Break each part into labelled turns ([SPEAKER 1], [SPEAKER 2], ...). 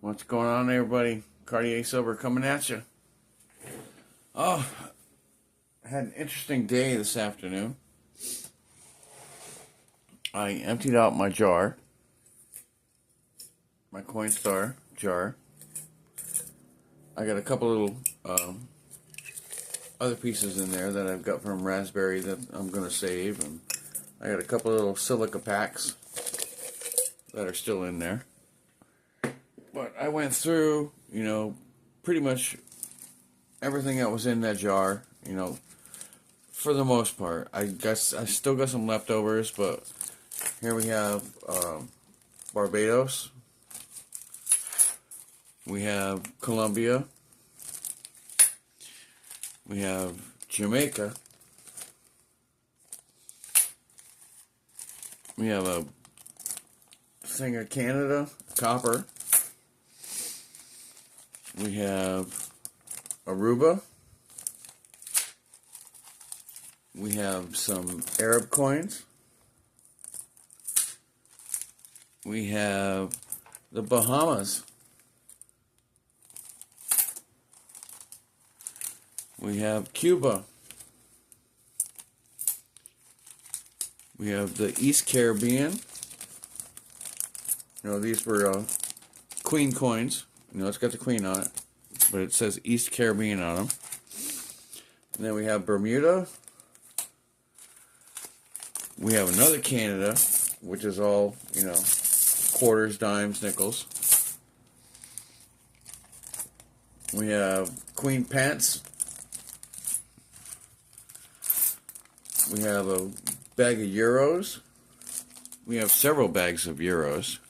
[SPEAKER 1] What's going on, everybody? Cartier Silver coming at you. Oh, I had an interesting day this afternoon. I emptied out my jar, my CoinStar jar. I got a couple little other pieces in there that I've got from Raspberry that I'm going to save, and I got a couple little silica packs that are still in there. But I went through, pretty much everything that was in that jar, for the most part. I guess I still got some leftovers, but here we have Barbados. We have Colombia. We have Jamaica. We have a thing of Canada, copper. We have Aruba. We have some Arab coins. We have the Bahamas. We have Cuba. We have the East Caribbean. These were Queen coins. It's got the Queen on it, but it says East Caribbean on them. And then we have Bermuda. We have another Canada, which is all, quarters, dimes, nickels. We have Queen pence. We have a bag of euros. We have several bags of euros.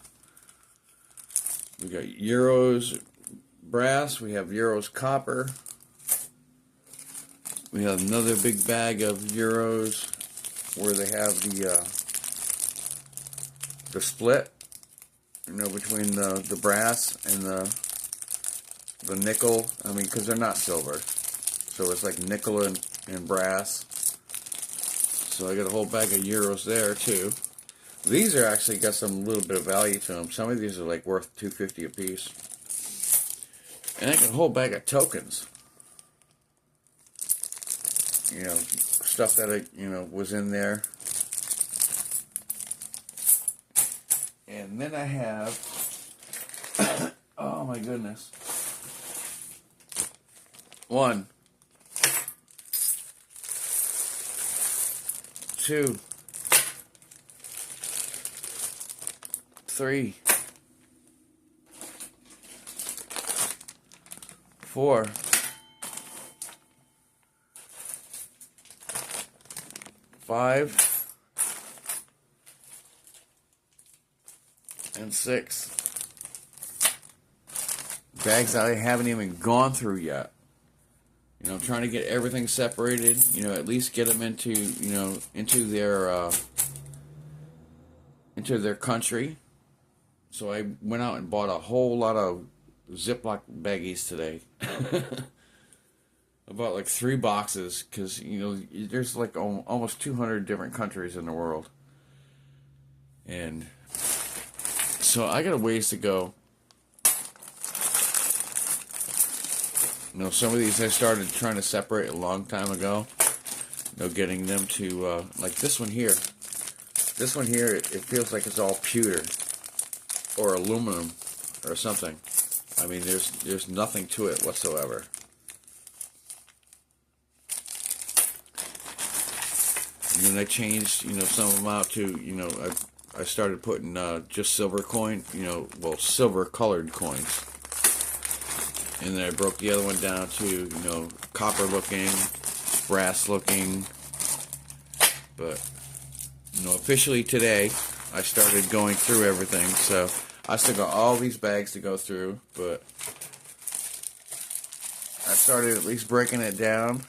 [SPEAKER 1] We got euros brass. We have euros copper. We have another big bag of euros where they have the split, between the brass and the nickel. Because they're not silver, so it's like nickel and brass. So I got a whole bag of euros there too. These are actually got some little bit of value to them. Some of these are like worth $2.50 a piece. And I got a whole bag of tokens. Stuff that was in there. And then I have, oh my goodness. 1, 2, 3, 4, 5, and 6 bags that I haven't even gone through yet. I'm trying to get everything separated, at least get them into their country. So I went out and bought a whole lot of Ziploc baggies today. I bought like 3 boxes because, there's like almost 200 different countries in the world. And so I got a ways to go. Some of these I started trying to separate a long time ago. Getting them to, like this one here. This one here, it feels like it's all pewter or aluminum or something. There's nothing to it whatsoever. And then I changed, some of them out to, I started putting just silver coin, silver colored coins. And then I broke the other one down to, copper looking, brass looking. But, officially today, I started going through everything. So I still got all these bags to go through, but I started at least breaking it down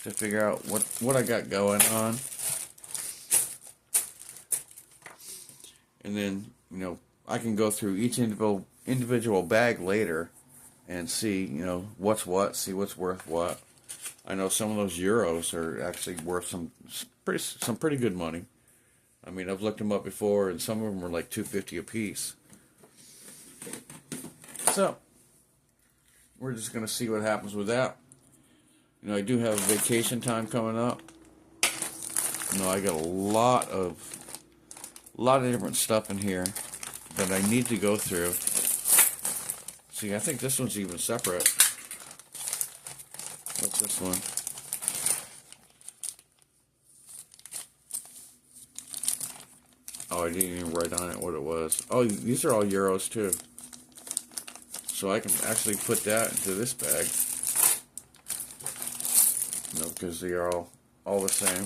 [SPEAKER 1] to figure out what I got going on. And then, I can go through each individual bag later and see, what's what, see what's worth what. I know some of those euros are actually worth some pretty good money. I've looked them up before, and some of them were like $2.50 a piece. So, we're just going to see what happens with that. You know, I do have vacation time coming up. You know, I got a lot of different stuff in here that I need to go through. See, I think this one's even separate. What's this one? Oh, I didn't even write on it what it was. Oh, these are all euros too. So I can actually put that into this bag. You know, because they are all the same.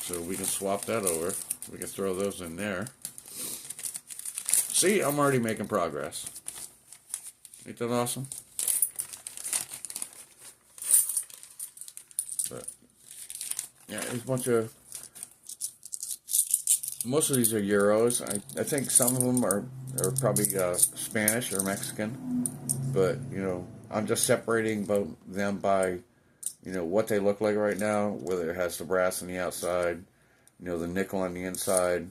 [SPEAKER 1] So we can swap that over. We can throw those in there. See, I'm already making progress. Ain't that awesome? But yeah, there's a bunch of. Most of these are euros. I think some of them are probably Spanish or Mexican. But you know, I'm just separating them by, you know, what they look like right now. Whether it has the brass on the outside, you know, the nickel on the inside,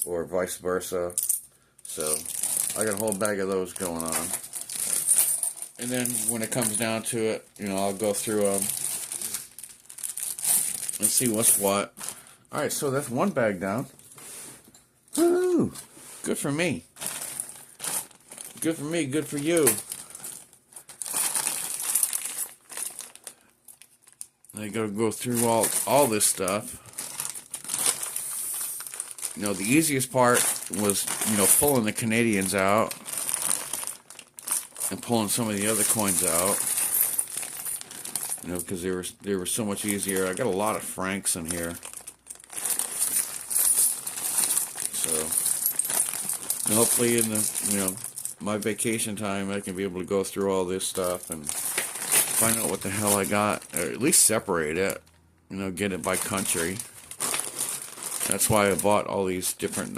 [SPEAKER 1] or vice versa. So I got a whole bag of those going on. And then when it comes down to it, you know, I'll go through them and see what's what. Alright, so that's one bag down. Woo! Good for me. Good for me, good for you. I gotta go through all this stuff. You know, the easiest part was, you know, pulling the Canadians out and pulling some of the other coins out. You know, because they were so much easier. I got a lot of francs in here. So, and hopefully in the, you know, my vacation time, I can be able to go through all this stuff and find out what the hell I got, or at least separate it. You know, get it by country. That's why I bought all these different,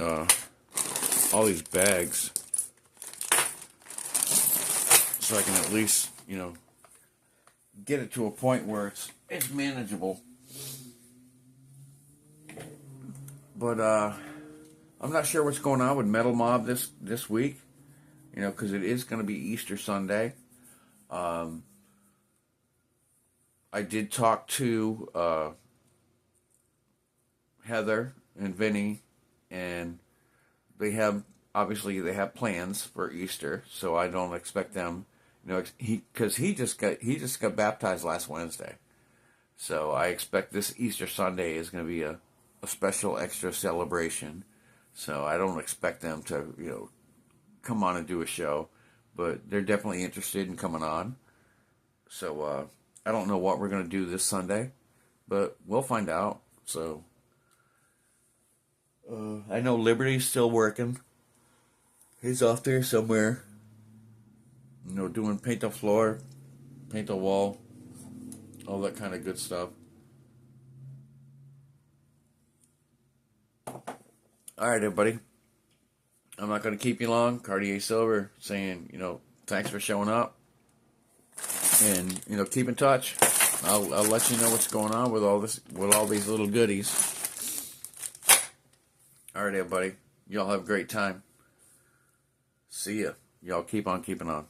[SPEAKER 1] all these bags. So I can at least, you know, get it to a point where it's manageable. But, I'm not sure what's going on with Metal Mob this week. You know, because it is going to be Easter Sunday. I did talk to, Heather and Vinny, and they have plans for Easter, so I don't expect them, you know, because he just got baptized last Wednesday, so I expect this Easter Sunday is going to be a special extra celebration. So I don't expect them to, you know, come on and do a show, but they're definitely interested in coming on. So I don't know what we're going to do this Sunday, but we'll find out. So I know Liberty's still working. He's off there somewhere, you know, doing paint the floor, paint the wall, all that kind of good stuff. All right, everybody. I'm not going to keep you long. Cartier Silver saying, you know, thanks for showing up, and you know, keep in touch. I'll let you know what's going on with all these little goodies. All right, everybody. Y'all have a great time. See ya. Y'all keep on keeping on.